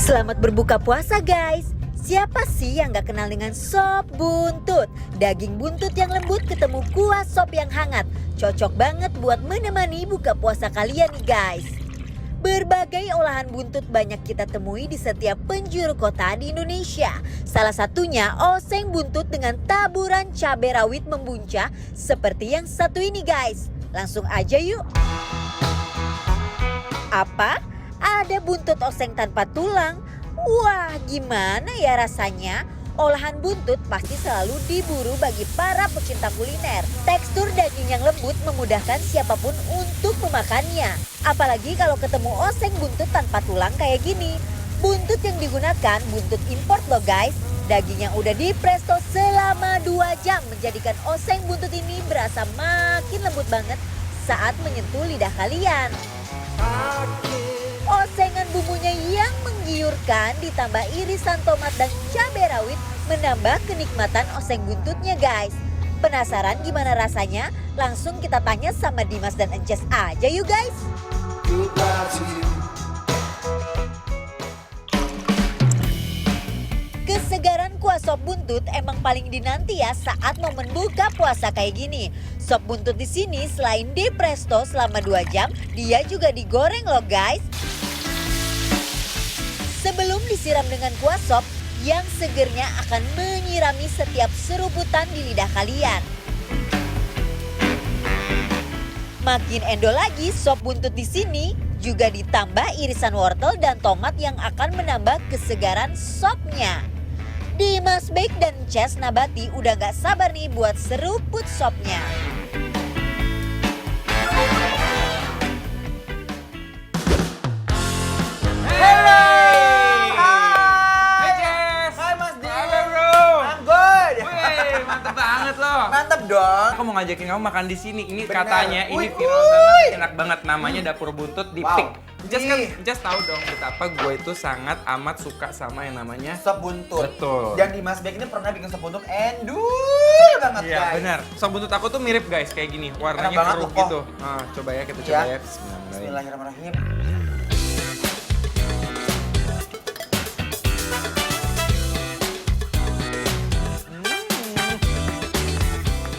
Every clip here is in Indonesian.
Selamat berbuka puasa guys. Siapa sih yang gak kenal dengan sop buntut? Daging buntut yang lembut ketemu kuah sop yang hangat. Cocok banget buat menemani buka puasa kalian nih guys. Berbagai olahan buntut banyak kita temui di setiap penjuru kota di Indonesia. Salah satunya oseng buntut dengan taburan cabai rawit membuncah seperti yang satu ini guys. Langsung aja yuk. Apa? Ada buntut oseng tanpa tulang? Wah, gimana ya rasanya? Olahan buntut pasti selalu diburu bagi para pecinta kuliner. Tekstur daging yang lembut memudahkan siapapun untuk memakannya. Apalagi kalau ketemu oseng buntut tanpa tulang kayak gini. Buntut yang digunakan buntut import loh guys. Daging yang udah dipresto selama 2 jam menjadikan oseng buntut ini berasa makin lembut banget saat menyentuh lidah kalian. Osengan bumbunya yang menggiurkan ditambah irisan tomat dan cabai rawit menambah kenikmatan oseng buntutnya guys. Penasaran gimana rasanya? Langsung kita tanya sama Dimas dan Ences aja yuk guys. Kesegaran kuah sop buntut emang paling dinanti ya saat momen buka puasa kayak gini. Sop buntut di sini selain dipresto selama 2 jam, dia juga digoreng loh guys. Sebelum disiram dengan kuah sop, yang segernya akan menyirami setiap seruputan di lidah kalian. Makin endo lagi, sop buntut di sini juga ditambah irisan wortel dan tomat yang akan menambah kesegaran sopnya. Dimas Bek dan Ces Nabati udah gak sabar nih buat seruput sopnya. Mantap dong. Aku mau ngajakin kamu makan di sini. Ini Bener. katanya ini viral banget, enak banget. Namanya Dapur Buntut di Wow. Pik. Nih. Just tahu dong betapa gue itu sangat amat suka sama yang namanya Sop buntut. Betul. Dan Dimas Bek ini pernah bikin sop buntut endul banget Iya guys. benar. Sop buntut aku tuh mirip guys kayak gini. Warnanya Enak banget keruh tuh, gitu. Nah, coba ya kita coba Iya. ya. Bismillahirrahmanirrahim. Bismillahirrahmanirrahim.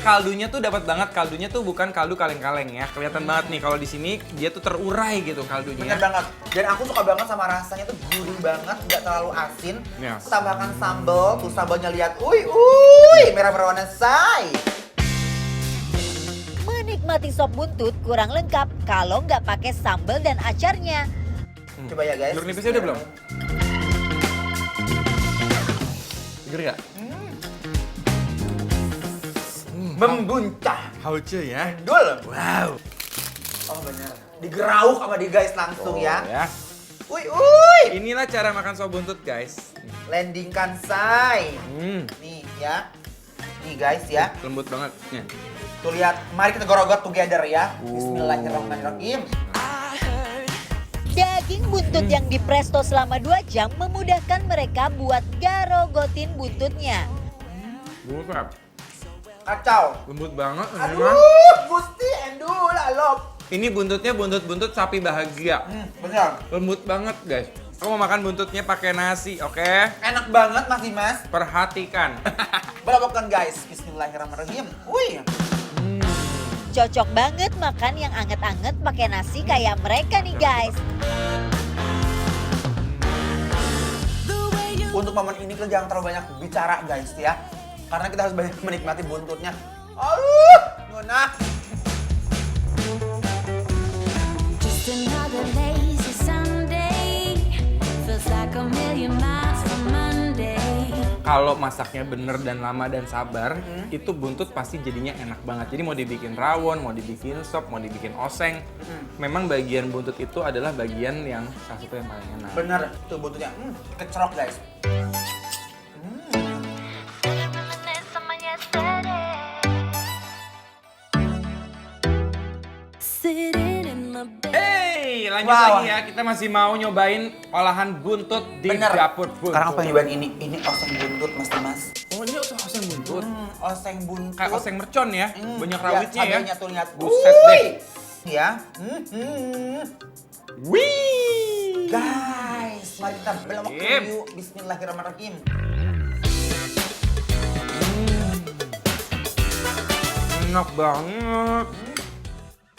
Kaldunya tuh dapat banget. Kaldunya tuh bukan kaldu kaleng-kaleng ya. Kelihatan banget nih kalau di sini dia tuh terurai gitu kaldunya. Bener banget. Dan aku suka banget sama rasanya tuh gurih banget, nggak terlalu asin. Yes. Aku tambahkan sambal, tuh sambalnya lihat, merah-merah warna say. Menikmati sop buntut kurang lengkap kalau nggak pakai sambal dan acarnya. Coba ya guys. Jeruk nipisnya udah belum? Seger gak? Membuncah. Hauce ya. Endul. Wow. Oh bener. Digerauk sama di guys langsung ya. Ya. Inilah cara makan sop buntut guys. Landingkan say. Nih ya. Nih guys ya. Lembut banget. Nih. Tuh lihat, mari kita gorogot together ya. Bismillahirrahmanirrahim. Daging buntut yang dipresto selama 2 jam memudahkan mereka buat garogotin buntutnya. Bukan. Kacau. Lembut banget. Aduh, Gusti endul alop. Ini buntutnya buntut sapi bahagia. Bener. Lembut banget guys. Aku mau makan buntutnya pakai nasi, oke? Enak banget Mas Dimas. Perhatikan. Belokkan guys. Bismillahirrahmanirrahim. Wih. Cocok banget makan yang anget-anget pakai nasi kayak mereka nih guys. Untuk momen ini kita jangan terlalu banyak bicara guys ya. Karena kita harus banyak menikmati buntutnya. Aduh, nona. Just another lazy Sunday. Feels like a million miles from Monday. Kalau masaknya bener dan lama dan sabar, itu buntut pasti jadinya enak banget. Jadi mau dibikin rawon, mau dibikin sop, mau dibikin oseng, memang bagian buntut itu adalah bagian yang salah satu yang paling enak. Bener, tuh buntutnya. Kecerok guys. Reminisce on my yesterday. Sitting in my bed. Hey, lanjut Wow. lagi ya. Kita masih mau nyobain olahan buntut di Bener. Dapur Buntut. Sekarang aku pengen nyobain ini. Ini oseng buntut Mas Dimas. Oh, ini oseng buntut. Oseng buntut. Kayak oseng mercon ya. Banyak Ya, rawitnya ya. cabenya tuh lihat. Buset deh. Ya. Wih. Guys, mari Kita belok Sip. dulu. Bismillahirrahmanirrahim. Enak banget.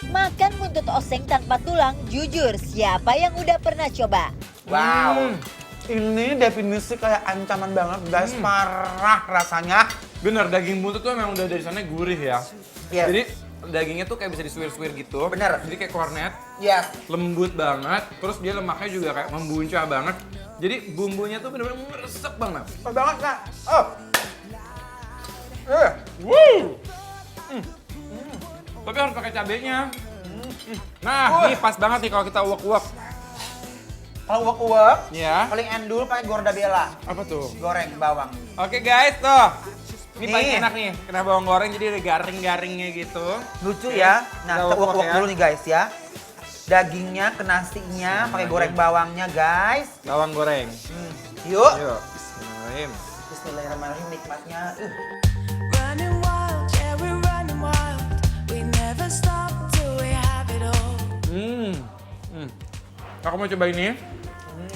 Makan buntut oseng tanpa tulang, jujur siapa yang udah pernah coba? Wow. Ini definisi kayak ancaman banget guys, parah rasanya. Bener, daging buntut tuh memang udah dari sana gurih ya. Yes. Jadi dagingnya tuh kayak bisa disuir-suir gitu. Bener. Jadi kayak kornet, Yes. lembut banget. Terus dia lemaknya juga kayak membuncah banget. Jadi bumbunya tuh bener-bener meresap banget. Pas banget Kak. Oh. Woo! Tapi harus pakai cabenya. Nah, ini pas banget nih kalau kita uak-uak. Kalau uwek-uwek, Ya. paling endul pakai gordabella. Apa tuh? Goreng bawang. Oke guys, tuh. Ini Nih. paling enak nih, kena bawang goreng jadi ada garing-garingnya gitu. Lucu Oke, ya. Nah, kita kita uak-uak uwek ya. dulu nih guys ya. Dagingnya ke nasinya, pakai goreng bawangnya guys. Bawang goreng. Yuk. Yuk, bismillahirrahmanirrahim. Bismillahirrahmanirrahim nikmatnya. Running wild, yeah, we're running wild. We never stop till we have it all. Aku mau coba ini.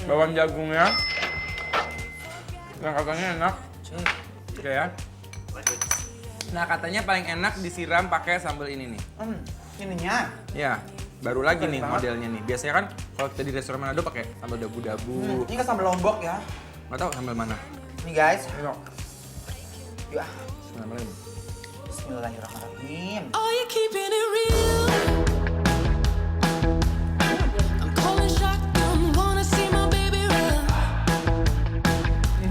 Bawang jagungnya. Nah, katanya enak. Oke ya. Nah, katanya paling enak disiram pakai sambal ini nih. Ininya. Ya, baru lagi Keren nih banget. modelnya nih. Biasanya kan kalau kita di restoran Manado pakai sambal dabu-dabu. Ini kan sambal lombok ya. Nggak tahu sambal mana. Nih guys. Ayo, Yuk. bismillahirrahmanirrahim. Bismillahirrahmanirrahim. Are you keeping it real? I'm calling shotgun, wanna see my baby run.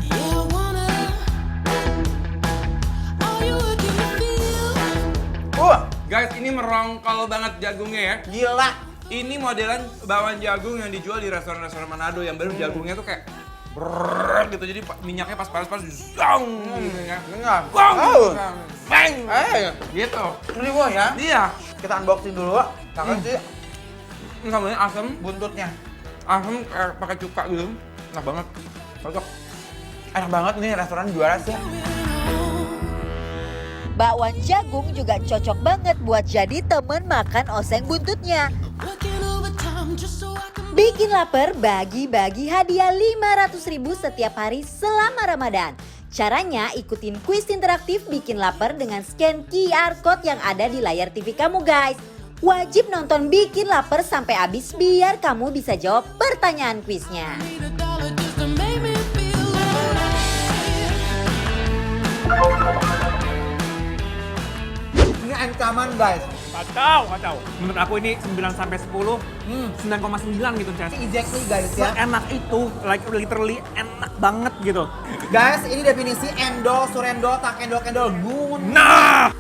Yeah, I wanna. Are you working the field? Guys, ini merongkol banget jagungnya ya. Gila. Ini modelan bawang jagung yang dijual di restoran-restoran Manado yang baru jagungnya tuh kayak brrrr gitu, jadi minyaknya pas panas-panas zong gitu ya. Dengar. Bang, Oh. bang, Eh, gitu. ini gua ya. Iya, Kita unboxing dulu. Kakak sih ini sambalnya asem, buntutnya. asem kayak pakai cuka gitu, enak banget, cocok. Enak banget nih restoran juara sih. Bakwan jagung juga cocok banget buat jadi temen makan oseng buntutnya. Working overtime just so I can. Bikin lapar, bagi-bagi hadiah 500.000 setiap hari selama Ramadan. Caranya ikutin kuis interaktif Bikin Lapar dengan scan QR Code yang ada di layar TV kamu guys. Wajib nonton Bikin Lapar sampai habis biar kamu bisa jawab pertanyaan kuisnya. Need a dollar just to make me feel alright. Ini ancaman guys. Kacau. Menurut aku ini 9 sampai 10, 9,9 gitu, Chef. Exactly guys ya. Enak itu, like literally enak banget gitu. Guys, ini definisi endol, surendol, tak endol, kendol, gun. Nah!